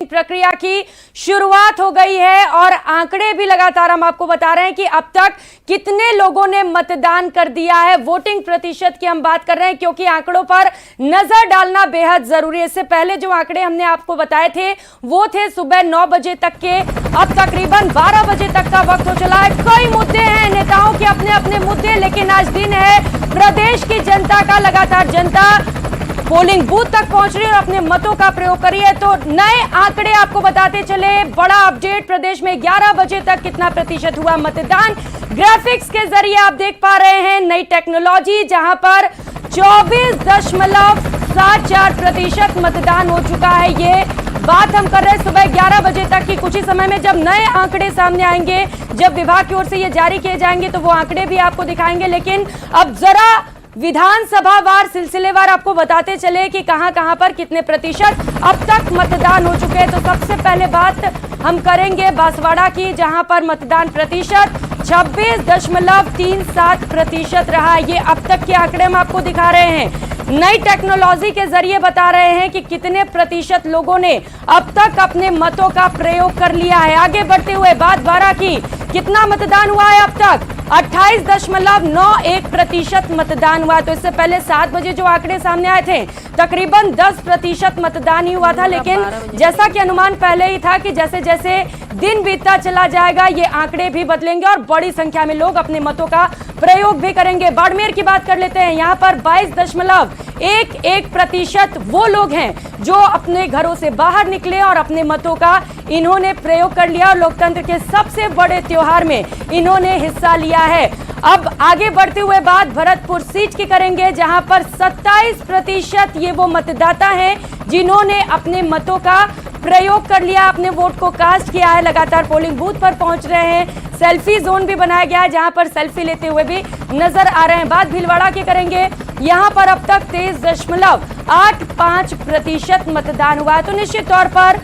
प्रक्रिया की शुरुआत हो गई है और आंकड़े भी लगातार हम आपको बता रहे हैं कि अब तक कितने लोगों ने मतदान कर दिया है। वोटिंग प्रतिशत की हम बात कर रहे हैं क्योंकि आंकड़ों पर नजर डालना बेहद जरूरी है। इससे पहले जो आंकड़े हमने आपको बताए थे वो थे सुबह 9 बजे तक के। अब तकरीबन 12 बजे तक का वक्त हो चला है। कई मुद्दे हैं, नेताओं के अपने अपने मुद्दे, लेकिन आज दिन है प्रदेश की जनता का। लगातार जनता पोलिंग बूथ तक पहुंच रही है और अपने मतों का प्रयोग करी है। तो नए आंकड़े आपको बताते चले, बड़ा अपडेट प्रदेश में 11 बजे तक कितना प्रतिशत हुआ मतदान। ग्राफिक्स के जरिए आप देख पा रहे हैं नई टेक्नोलॉजी, जहां पर 24.74% मतदान हो चुका है। ये बात हम कर रहे हैं सुबह 11 बजे तक की। कुछ ही समय में जब नए आंकड़े सामने आएंगे, जब विभाग की ओर से ये जारी किए जाएंगे तो वो आंकड़े भी आपको दिखाएंगे। लेकिन अब जरा विधानसभा वार सिलसिलेवार आपको बताते चले कि कहां कहां पर कितने प्रतिशत अब तक मतदान हो चुके हैं। तो सबसे पहले बात हम करेंगे बांसवाड़ा की, जहां पर मतदान प्रतिशत 26.37% रहा है। ये अब तक के आंकड़े हम आपको दिखा रहे हैं। नई टेक्नोलॉजी के जरिए बता रहे हैं कि कितने प्रतिशत लोगों ने अब तक अपने मतों का प्रयोग कर लिया है। आगे बढ़ते हुए बात बारा की, कितना मतदान हुआ है अब तक? 28.91% मतदान हुआ। तो इससे पहले 7 बजे जो आंकड़े सामने आए थे तकरीबन 10% मतदान ही हुआ था। लेकिन जैसा कि अनुमान पहले ही था कि जैसे जैसे दिन बीतता चला जाएगा ये आंकड़े भी बदलेंगे और बड़ी संख्या में लोग अपने मतों का प्रयोग भी करेंगे। बाड़मेर की बात कर लेते हैं। यहाँ पर 22.11% वो लोग हैं जो अपने घरों से बाहर निकले और अपने मतों का इन्होंने प्रयोग कर लिया और लोकतंत्र के सबसे बड़े त्योहार में इन्होंने हिस्सा लिया है। अब आगे बढ़ते हुए बात भरतपुर सीट की करेंगे, जहां पर 27% ये वो मतदाता हैं जिन्होंने अपने मतों का प्रयोग कर लिया, अपने वोट को कास्ट किया है। लगातार पोलिंग बूथ पर पहुंच रहे हैं। सेल्फी जोन भी बनाया गया है जहां पर सेल्फी लेते हुए भी नजर आ रहे हैं। बात भीलवाड़ा की करेंगे। यहां पर अब तक 23.85% मतदान हुआ है। तो निश्चित तौर पर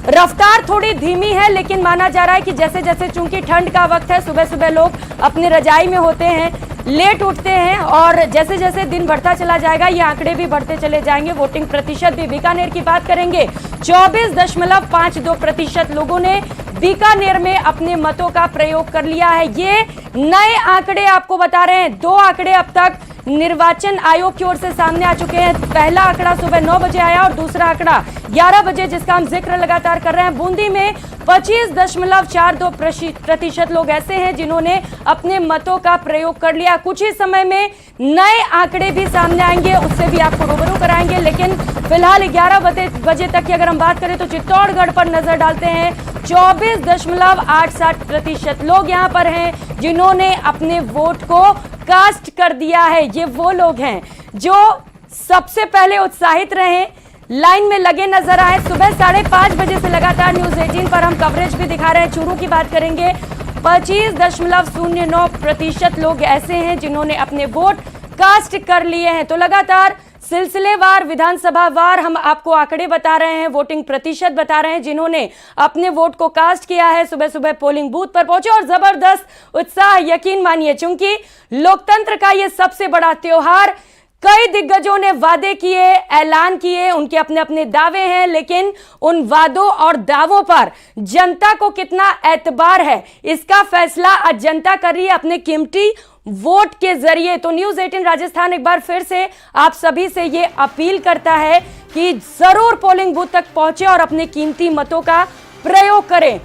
रफ्तार थोड़ी धीमी है, लेकिन माना जा रहा है कि जैसे जैसे चूंकि ठंड का वक्त है, सुबह सुबह लोग अपनी रजाई में होते हैं, लेट उठते हैं और जैसे जैसे दिन बढ़ता चला जाएगा ये आंकड़े भी बढ़ते चले जाएंगे। वोटिंग प्रतिशत भी बीकानेर की बात करेंगे, 24.52% लोगों ने बीकानेर में अपने मतों का प्रयोग कर लिया है। ये नए आंकड़े आपको बता रहे हैं। 2 आंकड़े अब तक निर्वाचन आयोग की ओर से सामने आ चुके हैं। पहला आंकड़ा सुबह 9 बजे आया और दूसरा आंकड़ा 11 बजे, जिसका हम जिक्र लगातार कर रहे हैं। बूंदी में 25.42% लोग ऐसे हैं जिन्होंने अपने मतों का प्रयोग कर लिया। कुछ ही समय में नए आंकड़े भी सामने आएंगे, उससे भी आपको रूबरू कराएंगे। लेकिन फिलहाल 11 बजे तक की अगर हम बात करें तो चित्तौड़गढ़ पर नजर डालते हैं। 24.87% लोग यहाँ पर हैं जिन्होंने अपने वोट को कास्ट कर दिया है। ये वो लोग हैं जो सबसे पहले उत्साहित रहे, लाइन में लगे नजर आए। सुबह 5:30 बजे से लगातार न्यूज 18 पर हम कवरेज भी दिखा रहे हैं। चूरू की बात करेंगे, 25.09% लोग ऐसे हैं जिन्होंने अपने वोट कास्ट कर लिए हैं। तो लगातार सिलसिलेवार विधानसभा वार हम आपको आंकड़े बता रहे हैं, वोटिंग प्रतिशत बता रहे हैं जिन्होंने अपने वोट को कास्ट किया है, सुबह सुबह पोलिंग बूथ पर पहुंचे और जबरदस्त उत्साह। यकीन मानिए, चूंकि लोकतंत्र का ये सबसे बड़ा त्योहार, कई दिग्गजों ने वादे किए, ऐलान किए, उनके अपने अपने दावे हैं, लेकिन उन वादों और दावों पर जनता को कितना एतबार है इसका फैसला आज जनता कर रही है अपने कीमती वोट के जरिए। तो न्यूज 18 राजस्थान एक बार फिर से आप सभी से ये अपील करता है कि जरूर पोलिंग बूथ तक पहुंचे और अपने कीमती मतों का प्रयोग करें।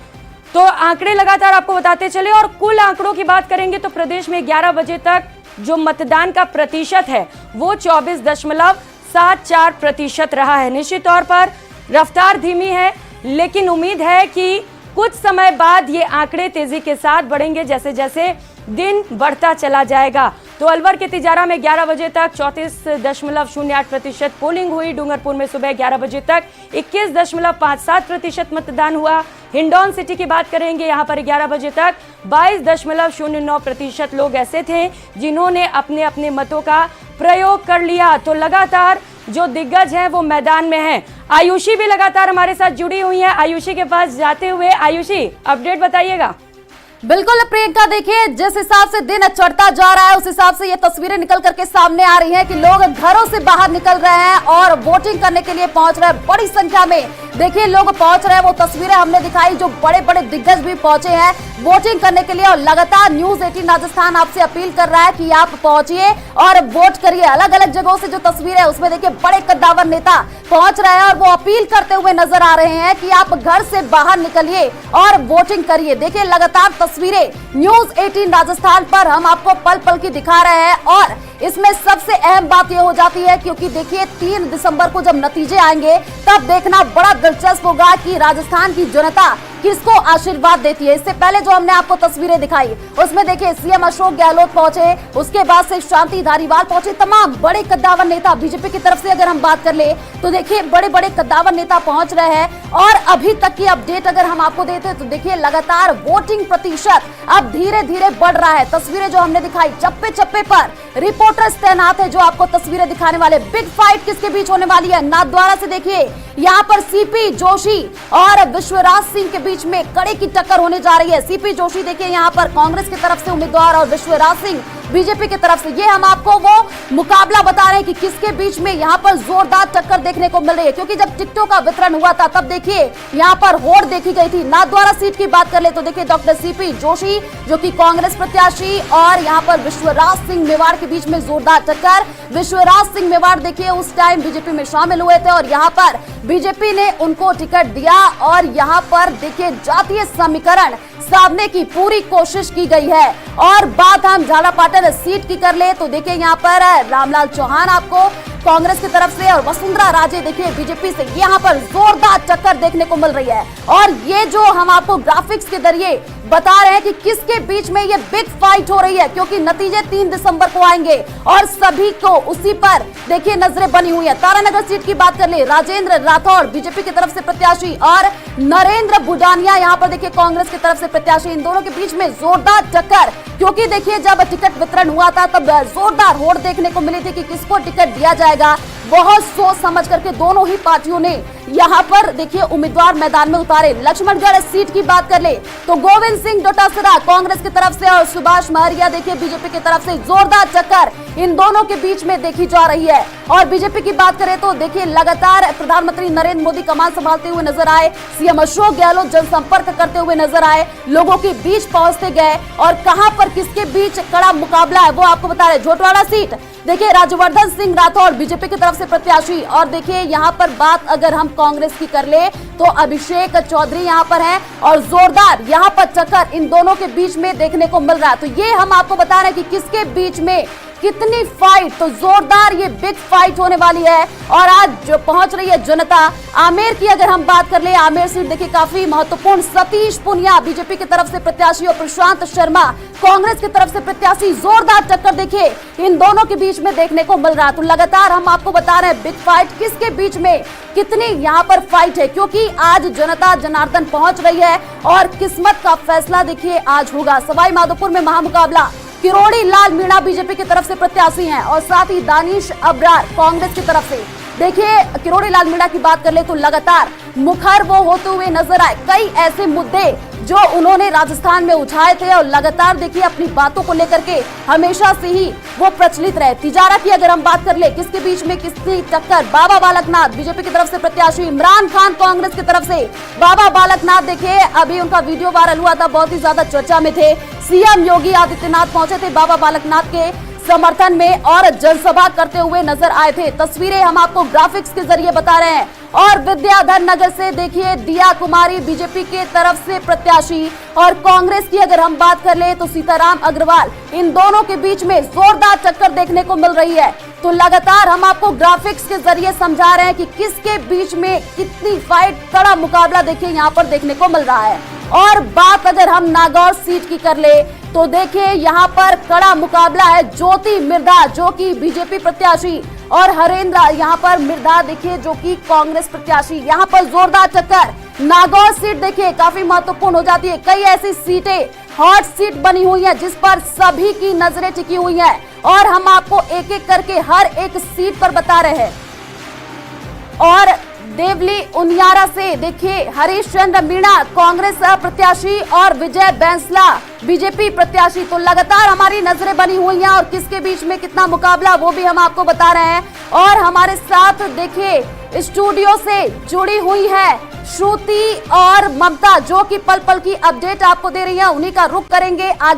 तो आंकड़े लगातार आपको बताते चले और कुल आंकड़ों की बात करेंगे तो प्रदेश में 11 बजे तक जो मतदान का प्रतिशत है वो 24.74% रहा है। निश्चित तौर पर रफ्तार धीमी है, लेकिन उम्मीद है कि कुछ समय बाद ये आंकड़े तेजी के साथ बढ़ेंगे जैसे जैसे दिन बढ़ता चला जाएगा। तो अलवर के तिजारा में 11 बजे तक 34.08% पोलिंग हुई। डूंगरपुर में सुबह 11 बजे तक 21.57% मतदान हुआ। हिंडौन सिटी की बात करेंगे, यहाँ पर 11 बजे तक 22.09% लोग ऐसे थे जिन्होंने अपने अपने मतों का प्रयोग कर लिया। तो लगातार जो दिग्गज हैं वो मैदान में हैं। आयुषी भी लगातार हमारे साथ जुड़ी हुई हैं। आयुषी के पास जाते हुए, आयुषी अपडेट बताइएगा। बिल्कुल प्रियंका, देखिए जिस हिसाब से दिन चढ़ता जा रहा है उस हिसाब से ये तस्वीरें निकल करके सामने आ रही हैं कि लोग घरों से बाहर निकल रहे हैं और वोटिंग करने के लिए पहुंच रहे हैं। बड़ी संख्या में देखिए लोग पहुंच रहे हैं। वो तस्वीरें हमने दिखाई, जो बड़े बड़े दिग्गज भी पहुंचे हैं वोटिंग करने के लिए। और लगातार न्यूज 18 राजस्थान आपसे अपील कर रहा है कि आप पहुंचिए और वोट करिए। अलग अलग जगहों से जो तस्वीर है उसमें देखिए बड़े कद्दावर नेता पहुंच रहे हैं और वो अपील करते हुए नजर आ रहे हैं कि आप घर से बाहर निकलिए और वोटिंग करिए। देखिए लगातार तस्वीरें न्यूज 18 राजस्थान पर हम आपको पल पल की दिखा रहे हैं। और इसमें सबसे अहम बात यह हो जाती है क्योंकि देखिए 3 दिसंबर को जब नतीजे आएंगे तब देखना बड़ा दिलचस्प होगा कि राजस्थान की जनता किसको आशीर्वाद देती है। इससे पहले जो हमने आपको तस्वीरें दिखाई उसमें देखिए सीएम अशोक गहलोत पहुंचे, उसके बाद से शांति धारीवाल पहुंचे, तमाम बड़े कद्दावर नेता बीजेपी की तरफ से अगर हम बात कर ले तो देखिए बड़े बड़े कद्दावर नेता पहुंच रहे हैं। और अभी तक की अपडेट अगर हम आपको देते हैं तो देखिए लगातार वोटिंग प्रतिशत अब धीरे धीरे बढ़ रहा है। तस्वीरें जो हमने दिखाई, चप्पे चप्पे पर रिपोर्टर्स तैनात है जो आपको तस्वीरें दिखाने वाले। बिग फाइट किसके बीच होने वाली है, नाथद्वारा से देखिए यहाँ पर सीपी जोशी और विश्वराज सिंह के बीच में कड़े की टक्कर होने जा रही है। सीपी जोशी देखिए यहाँ पर कांग्रेस की तरफ से उम्मीदवार और विश्वराज सिंह बीजेपी की तरफ से। ये हम आपको वो मुकाबला बता रहे हैं कि किसके बीच में यहाँ पर जोरदार टक्कर देखने को मिल रही है। क्योंकि जब टिकटों का वितरण हुआ था तब देखिए यहाँ पर होड़ देखी गई थी। नाथद्वारा सीट की बात कर ले तो देखिए डॉक्टर सीपी जोशी जो कि कांग्रेस प्रत्याशी और यहाँ पर विश्वराज सिंह मेवाड़ के बीच में जोरदार टक्कर। विश्वराज सिंह मेवाड़ देखिए उस टाइम बीजेपी में शामिल हुए थे और यहाँ पर बीजेपी ने उनको टिकट दिया और यहाँ पर देखिए जातीय समीकरण साधने की पूरी कोशिश की गई है। और बात हम झालापाटन सीट की कर ले तो देखिए यहाँ पर रामलाल चौहान आपको कांग्रेस की तरफ से और वसुंधरा राजे देखिए बीजेपी से यहाँ पर जोरदार टक्कर देखने को मिल रही है। और ये जो हम आपको ग्राफिक्स के जरिए बता रहे हैं कि किसके बीच में ये बिग फाइट हो रही है क्योंकि नतीजे 3 दिसंबर को आएंगे और सभी को उसी पर देखिए नजरें बनी हुई है। तारानगर सीट की बात कर ले, राजेंद्र राठौड़ बीजेपी की तरफ से प्रत्याशी और नरेंद्र बुडानिया यहाँ पर देखिए कांग्रेस की तरफ से प्रत्याशी। इन दोनों के बीच में जोरदार टक्कर क्योंकि देखिए जब टिकट वितरण हुआ था तब जोरदार होड़ देखने को मिली थी कि किसको टिकट दिया जाएगा। बहुत सोच समझ करके दोनों ही पार्टियों ने यहाँ पर देखिए उम्मीदवार मैदान में उतारे। लक्ष्मणगढ़ सीट की बात कर ले तो गोविंद सिंह डोटासरा कांग्रेस की तरफ से और सुभाष महरिया देखिए बीजेपी की तरफ से जोरदार टक्कर इन दोनों के बीच में देखी जा रही है। और बीजेपी की बात करें तो देखिए लगातार प्रधानमंत्री नरेंद्र मोदी कमान संभालते हुए नजर आए, सीएम अशोक गहलोत जनसंपर्क करते हुए नजर आए, लोगों के बीच पहुंचते गए और कहां पर किसके बीच कड़ा मुकाबला है वो आपको बता रहे। झोटवाड़ा सीट देखिए राज्यवर्धन सिंह राठौड़ बीजेपी की तरफ से प्रत्याशी और देखिए यहाँ पर बात अगर हम कांग्रेस की कर ले तो अभिषेक चौधरी यहाँ पर हैं और जोरदार यहाँ पर टक्कर इन दोनों के बीच में देखने को मिल रहा है। तो ये हम आपको बता रहे हैं कि किसके बीच में कितनी फाइट, तो जोरदार ये बिग फाइट होने वाली है। और आज जो पहुंच रही है जनता आमेर की अगर हम बात कर ले, आमेर सीट देखिए काफी महत्वपूर्ण। सतीश पुनिया बीजेपी की तरफ से प्रत्याशी और प्रशांत शर्मा कांग्रेस की तरफ से प्रत्याशी, जोरदार टक्कर देखिए इन दोनों के बीच में देखने को मिल रहा है। तो लगातार हम आपको बता रहे हैं बिग फाइट किसके बीच में कितनी यहाँ पर फाइट है क्योंकि आज जनता जनार्दन पहुंच रही है और किस्मत का फैसला देखिए आज होगा। सवाई माधोपुर में महामुकाबला, किरोड़ी लाल मीणा बीजेपी की तरफ से प्रत्याशी हैं और साथ ही दानिश अब्रार कांग्रेस की तरफ से। देखिए किरोड़ी लाल मीणा की बात कर ले तो लगातार मुखर वो होते हुए नजर आए। कई ऐसे मुद्दे जो उन्होंने राजस्थान में उठाए थे और लगातार देखिए अपनी बातों को लेकर के हमेशा से ही वो प्रचलित रहे। तिजारा की अगर हम बात कर ले किसके बीच में किसकी टक्कर, बाबा बालकनाथ बीजेपी की तरफ से प्रत्याशी, इमरान खान कांग्रेस की तरफ से। बाबा बालकनाथ देखिए अभी उनका वीडियो वायरल हुआ था, बहुत ही ज्यादा चर्चा में थे। सीएम योगी आदित्यनाथ पहुंचे थे बाबा बालकनाथ के समर्थन में और जनसभा करते हुए नजर आए थे। तस्वीरें हम आपको ग्राफिक्स के जरिए बता रहे हैं। और विद्याधर नगर से देखिए दिया कुमारी बीजेपी के तरफ से प्रत्याशी और कांग्रेस की अगर हम बात कर ले तो सीताराम अग्रवाल, इन दोनों के बीच में जोरदार टक्कर देखने को मिल रही है। तो लगातार हम आपको ग्राफिक्स के जरिए समझा रहे हैं कि किसके बीच में कितनी फाइट, कड़ा मुकाबला देखिए यहाँ पर देखने को मिल रहा है। और बात अगर हम नागौर सीट की कर ले तो देखिए यहाँ पर कड़ा मुकाबला है। ज्योति मिर्धा जो कि बीजेपी प्रत्याशी और हरेंद्र यहाँ पर मिर्धा देखिए जो कि कांग्रेस प्रत्याशी, यहाँ पर जोरदार टक्कर। नागौर सीट देखिए काफी महत्वपूर्ण हो जाती है। कई ऐसी सीटें हॉट सीट बनी हुई है जिस पर सभी की नजरें टिकी हुई हैं और हम आपको एक एक करके हर एक सीट पर बता रहे हैं। और देवली उनियारा से देखिए हरीश चंद्र मीणा कांग्रेस प्रत्याशी और विजय बैंसला बीजेपी प्रत्याशी। तो लगातार हमारी नजरें बनी हुई हैं और किसके बीच में कितना मुकाबला वो भी हम आपको बता रहे हैं। और हमारे साथ देखिए स्टूडियो से जुड़ी हुई है श्रुति और ममता, जो कि पल पल की अपडेट आपको दे रही है। उन्हीं का रुख करेंगे आगे।